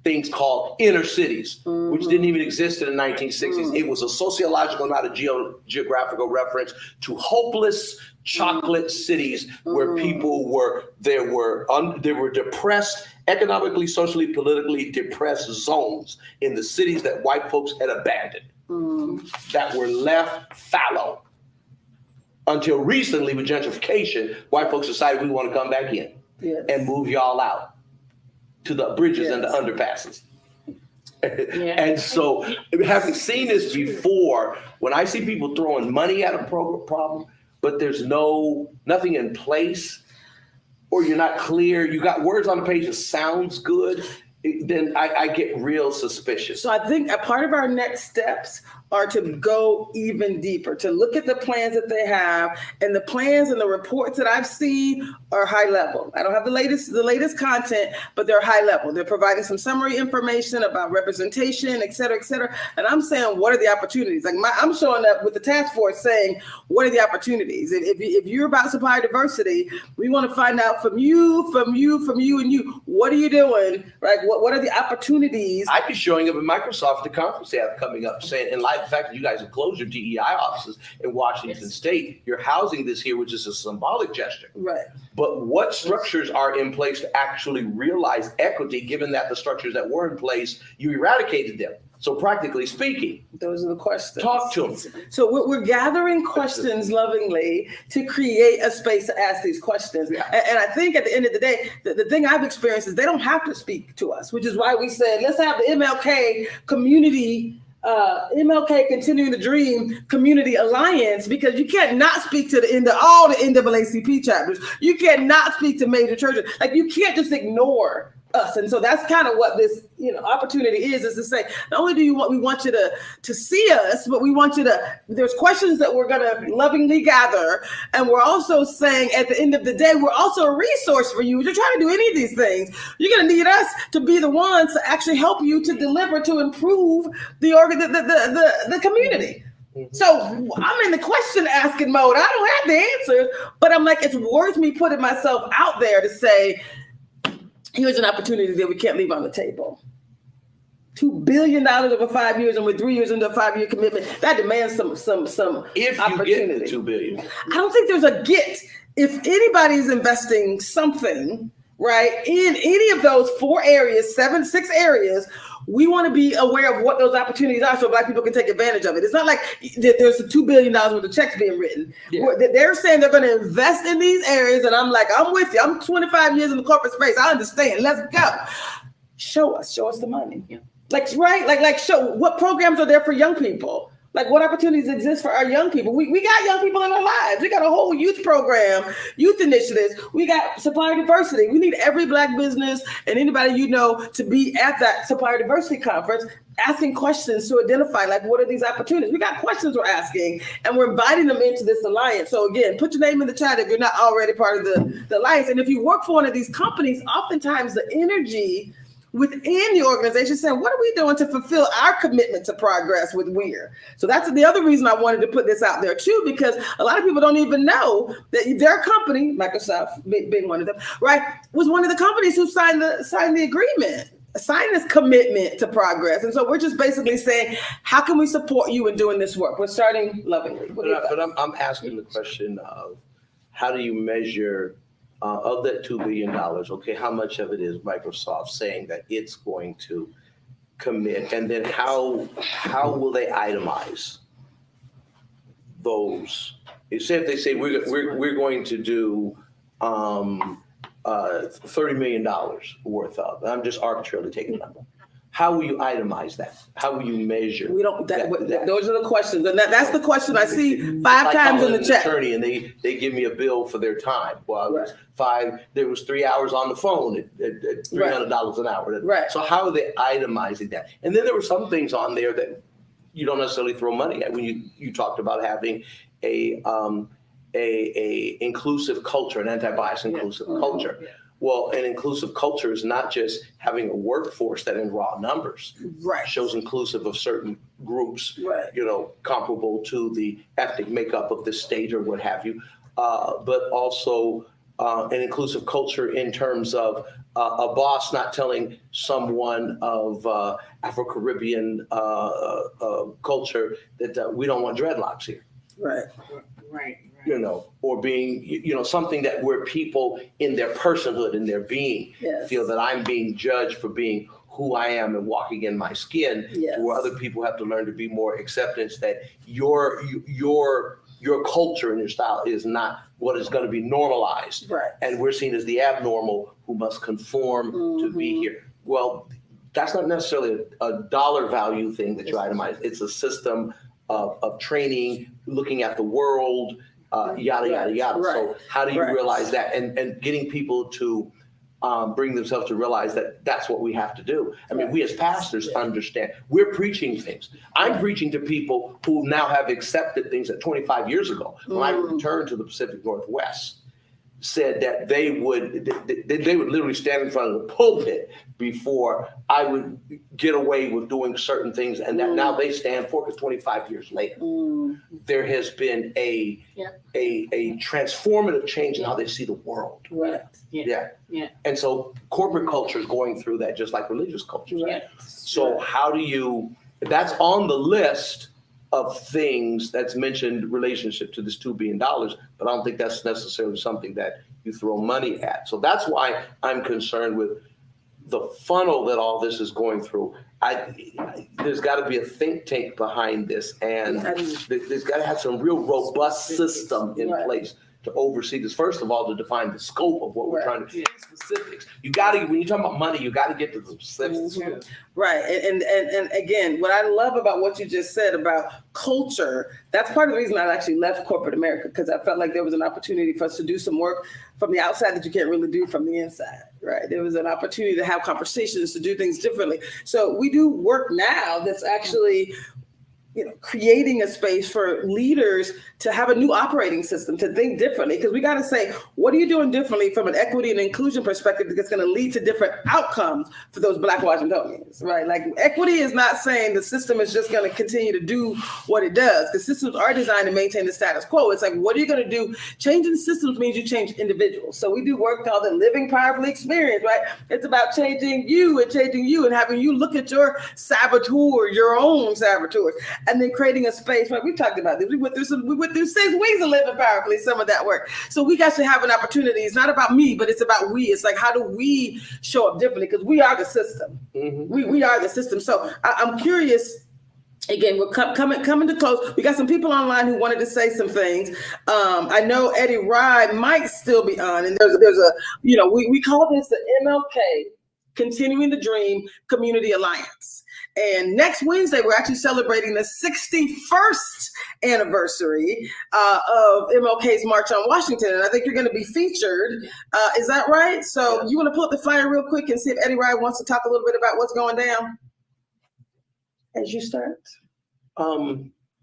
things called inner cities, which didn't even exist in the 1960s. It was a sociological, not a geographical reference to hopeless chocolate cities where people were depressed, economically, socially, politically depressed zones in the cities that white folks had abandoned, that were left fallow. Until recently, with gentrification, white folks decided we want to come back in and move y'all out to the bridges and the underpasses. And so, having seen this before, when I see people throwing money at a problem, but there's nothing in place, or you're not clear, you got words on the page that sounds good, then I get real suspicious. So I think a part of our next steps are to go even deeper, to look at the plans that they have, and the plans and the reports that I've seen are high level. I don't have the latest content, but they're high level. They're providing some summary information about representation, et cetera, et cetera. And I'm saying, what are the opportunities? Like I'm showing up with the task force saying, what are the opportunities? If you're about supplier diversity, we want to find out from you, and you. What are you doing? Right? What are the opportunities? I'd be showing up at Microsoft at the conference they have coming up, saying, in light of the fact that you guys have closed your DEI offices in Washington State, you're housing this here, which is a symbolic gesture. Right. But what structures are in place to actually realize equity, given that the structures that were in place, you eradicated them? So practically speaking, those are the questions. Talk to them. So we're gathering questions lovingly to create a space to ask these questions. Yeah. And I think at the end of the day, the thing I've experienced is they don't have to speak to us, which is why we said, let's have the MLK community, MLK Continuing the Dream Community Alliance, because you can't not speak to all the NAACP chapters. You cannot speak to major churches. Like, you can't just ignore us. And so that's kind of what this opportunity is to say, not only we want you to see us, but we want you there's questions that we're going to lovingly gather. And we're also saying at the end of the day, we're also a resource for you. If you're trying to do any of these things, you're going to need us to be the ones to actually help you to deliver, to improve the community. So I'm in the question asking mode. I don't have the answers, but I'm like, it's worth me putting myself out there to say, here's an opportunity that we can't leave on the table. $2 billion over 5 years, and we're 3 years into a 5-year commitment. That demands some if opportunity. You get the $2 billion. I don't think there's a get. If anybody's investing something, right, in any of those 6 areas, we want to be aware of what those opportunities are so Black people can take advantage of it. It's not like there's $2 billion worth of checks being written. Yeah. They're saying they're going to invest in these areas, and I'm like, I'm with you. I'm 25 years in the corporate space. I understand. Let's go. Show us the money. Yeah. Like show what programs are there for young people. Like, what opportunities exist for our young people? We got young people in our lives. We got a whole youth program, youth initiatives. We got supplier diversity. We need every Black business and anybody to be at that supplier diversity conference, asking questions to identify, like, what are these opportunities? We got questions we're asking, and we're inviting them into this alliance. So again, put your name in the chat if you're not already part of the alliance. And if you work for one of these companies, oftentimes the energy within the organization saying, what are we doing to fulfill our commitment to progress with WE.R.E? So that's the other reason I wanted to put this out there too, because a lot of people don't even know that their company, Microsoft being one of them, right, was one of the companies who signed the agreement, signed this commitment to progress. And so we're just basically saying, how can we support you in doing this work? We're starting lovingly. But I'm asking the question of, how do you measure of that $2 billion, okay, how much of it is Microsoft saying that it's going to commit? And then how will they itemize those? Say if they say we're going to do $30 million worth of, I'm just arbitrarily taking a number, How will you itemize that? How will you measure? We don't. Those are the questions, and that's the question I see 5 times in the chat. Attorney, and they give me a bill for their time. Well, it was there was 3 hours on the phone at $300 an hour. Right. So how are they itemizing that? And then there were some things on there that you don't necessarily throw money at. When you talked about having a inclusive culture, an anti-bias inclusive culture. Yeah. Well, an inclusive culture is not just having a workforce that in raw numbers shows inclusive of certain groups, comparable to the ethnic makeup of the state or what have you, but also an inclusive culture in terms of a boss not telling someone of Afro-Caribbean culture that we don't want dreadlocks here. Right. Or being, something that where people in their personhood, in their being, feel that I'm being judged for being who I am and walking in my skin, where other people have to learn to be more acceptance that your culture and your style is not what is going to be normalized. Right. And we're seen as the abnormal who must conform to be here. Well, that's not necessarily a dollar value thing that you itemize. It's a system of training, looking at the world, yada, yada, yada. Right. So how do you realize that? And getting people to bring themselves to realize that that's what we have to do. I mean, we as pastors understand. We're preaching things. I'm preaching to people who now have accepted things that 25 years ago, when I returned to the Pacific Northwest, said that they would literally stand in front of the pulpit before I would get away with doing certain things, and that now they stand for, because 25 years later, there has been a transformative change in how they see the world. Right. Yeah. And so corporate culture is going through that, just like religious culture. Right. So how do you? That's on the list of things that's mentioned relationship to this $2 billion, but I don't think that's necessarily something that you throw money at. So that's why I'm concerned with the funnel that all this is going through. There's got to be a think tank behind this, and there's got to have some real robust system in place to oversee this. First of all, to define the scope of what we're trying to do. Specifics. You got to, when you're talking about money, you got to get to the specifics. Right. And again, what I love about what you just said about culture, that's part of the reason I actually left corporate America, because I felt like there was an opportunity for us to do some work from the outside that you can't really do from the inside. Right. There was an opportunity to have conversations, to do things differently. So we do work now that's actually creating a space for leaders to have a new operating system, to think differently. Because we got to say, what are you doing differently from an equity and inclusion perspective that's going to lead to different outcomes for those Black Washingtonians, right? Like, equity is not saying the system is just going to continue to do what it does, because systems are designed to maintain the status quo. It's like, what are you going to do? Changing systems means you change individuals. So we do work called the Living Powerfully Experience, right? It's about changing you and having you look at your saboteur, your own saboteurs, and then creating a space, right? We've talked about this. We went through 6 weeks of living powerfully, some of that work. So we got to have an opportunity. It's not about me, but it's about we. It's like, how do we show up differently? Because we are the system. We are the system. So I'm curious. Again, we're coming to close. We got some people online who wanted to say some things. I know Eddie Rye might still be on, and there's a we call this the MLK, Continuing the Dream Community Alliance. And next Wednesday, we're actually celebrating the 61st anniversary of MLK's March on Washington. And I think you're going to be featured. Is that right? So you want to pull up the flyer real quick and see if Eddie Rye wants to talk a little bit about what's going down as you start?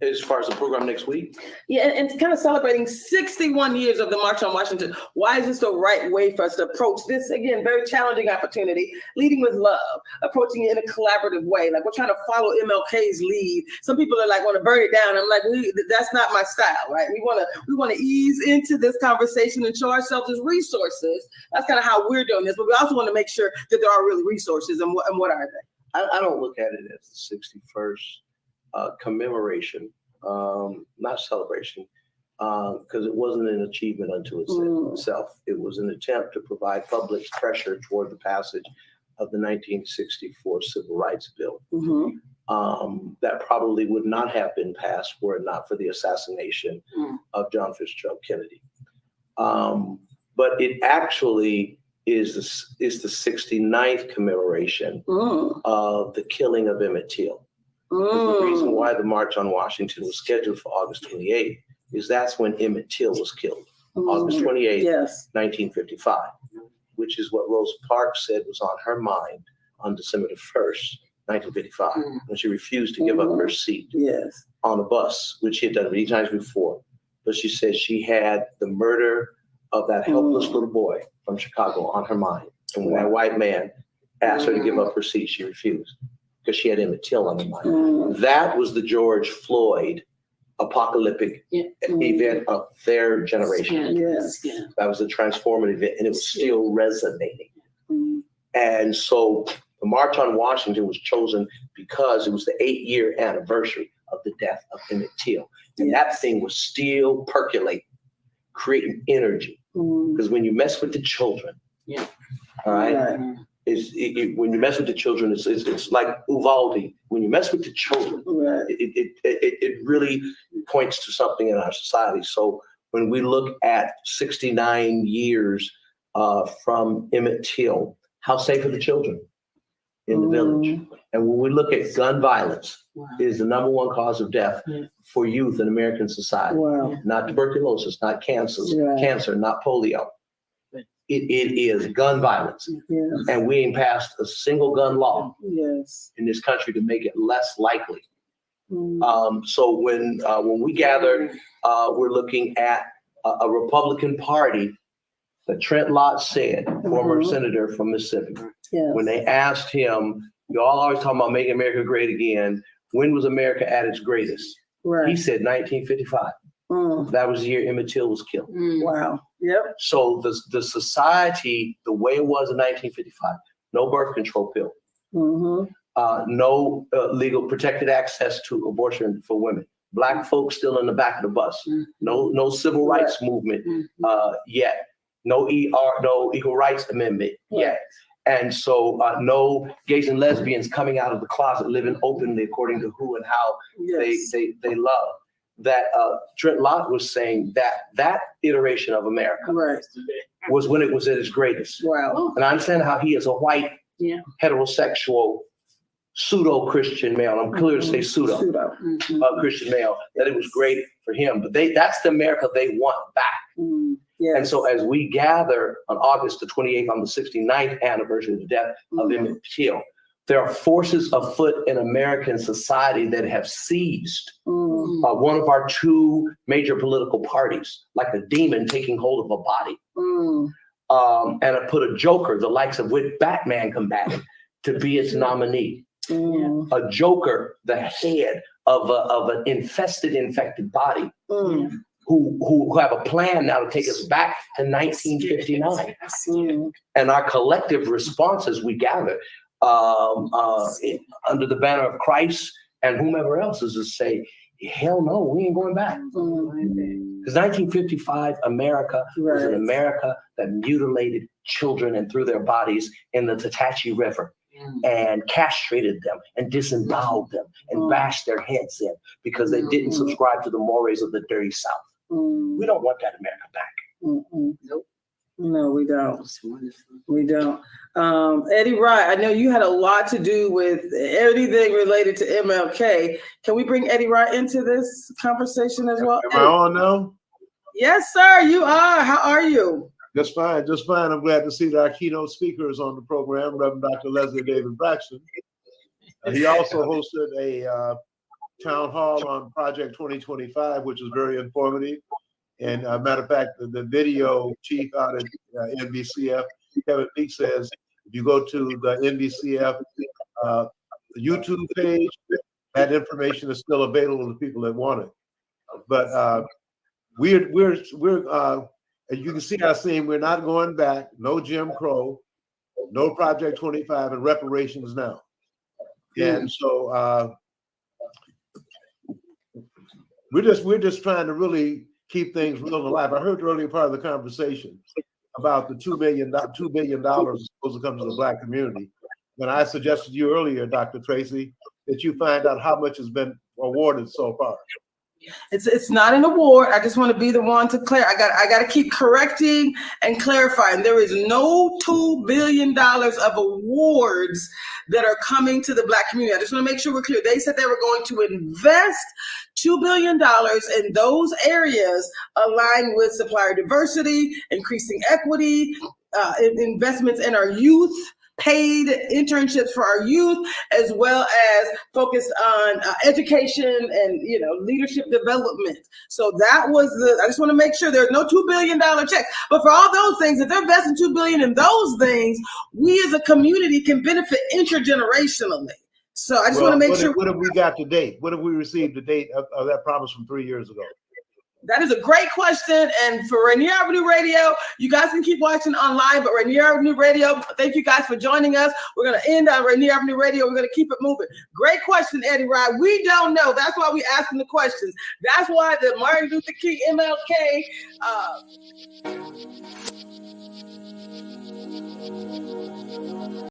As far as the program next week? Yeah, and kind of celebrating 61 years of the March on Washington. Why is this the right way for us to approach this, again, very challenging opportunity, leading with love, approaching it in a collaborative way? Like, we're trying to follow MLK's lead. Some people are like, want to burn it down. I'm like, that's not my style, right? We want to ease into this conversation and show ourselves as resources. That's kind of how we're doing this. But we also want to make sure that there are really resources, and what are they? I don't look at it as the 61st commemoration, not celebration, because it wasn't an achievement unto itself. It was an attempt to provide public pressure toward the passage of the 1964 Civil Rights Bill. That probably would not have been passed were it not for the assassination of John Fitzgerald Kennedy. But it actually is the 69th commemoration of the killing of Emmett Till. The reason why the March on Washington was scheduled for August 28th is that's when Emmett Till was killed, August 28th, 1955, which is what Rosa Parks said was on her mind on December the 1st, 1955, when she refused to give up her seat on a bus, which she had done many times before. But she said she had the murder of that helpless little boy from Chicago on her mind. And when that white man asked her to give up her seat, she refused because she had Emmett Till on her mind. That was the George Floyd apocalyptic event of their generation. That was a transformative event, and it was still resonating. And so the March on Washington was chosen because it was the 8-year anniversary of the death of Emmett Till. And that thing was still percolating, creating energy. Because when you mess with the children, all right, when you mess with the children, it's like Uvalde. When you mess with the children, it really points to something in our society. So when we look at 69 years from Emmett Till, how safe are the children in the village? And when we look at gun violence, it is the number one cause of death for youth in American society. Not tuberculosis, not cancer, not polio. It is gun violence. And we ain't passed a single gun law in this country to make it less likely. So when we gather, we're looking at a Republican Party that Trent Lott said, former senator from Mississippi, when they asked him, you all always talking about making America great again. When was America at its greatest? He said 1955. That was the year Emmett Till was killed. Wow. So the society, the way it was in 1955, no birth control pill, no legal protected access to abortion for women, Black folks still in the back of the bus, no civil rights movement yet, no Equal Rights Amendment yet. And so no gays and lesbians coming out of the closet, living openly according to who and how they love. That Trent Lott was saying that iteration of America was when it was at its greatest. And I understand how he is a white, heterosexual, pseudo-Christian male. I'm clear to say pseudo. Christian male, that it was great for him. But that's the America they want back. And so as we gather on August the 28th on the 69th anniversary of the death of Emmett Till, there are forces afoot in American society that have seized one of our two major political parties, like a demon taking hold of a body, and have put a joker, the likes of which Batman combated, to be its nominee. A joker, the head of an infected body, who have a plan now to take us back to 1959. And our collective response as we gather under the banner of Christ and whomever else is to say, hell no, we ain't going back. Because 1955 America was an America that mutilated children and threw their bodies in the Traci River and castrated them and disemboweled them and bashed their heads in because they didn't subscribe to the mores of the dirty South. We don't want that America back. Nope. No, we don't. We don't. Eddie Wright, I know you had a lot to do with everything related to MLK. Can we bring Eddie Wright into this conversation as well? Am I on now? Yes, sir, you are. How are you? Just fine, just fine. I'm glad to see that our keynote speaker is on the program, Reverend Dr. Leslie David Braxton. He also hosted a town hall on Project 2025, which was very informative. And matter of fact, the video chief out at NBCF, Kevin Peake, says, if you go to the NBCF YouTube page, that information is still available to people that want it. But we're as you can see our theme, we're not going back. No Jim Crow, no Project 25, and reparations now. And so we're just trying to really keep things real alive. I heard the earlier part of the conversation about the $2 billion supposed to come to the Black community. When I suggested to you earlier, Dr. Traci, that you find out how much has been awarded so far. It's not an award. I just want to be the one to clear. I got to keep correcting and clarifying. There is no $2 billion of awards that are coming to the Black community. I just want to make sure we're clear. They said they were going to invest $2 billion in those areas aligned with supplier diversity, increasing equity, investments in our youth, paid internships for our youth, as well as focused on education and leadership development. So that was I just want to make sure there's no $2 billion check. But for all those things, if they're investing $2 billion in those things, we as a community can benefit intergenerationally. So I just want to make sure. What have we got to date? What have we received to date of that promise from 3 years ago? That is a great question. And for Rainier Avenue Radio, you guys can keep watching online, but Rainier Avenue Radio, thank you guys for joining us. We're going to end on Rainier Avenue Radio. We're going to keep it moving. Great question, Eddie Rod. We don't know. That's why we asking the questions. That's why the Martin Luther King MLK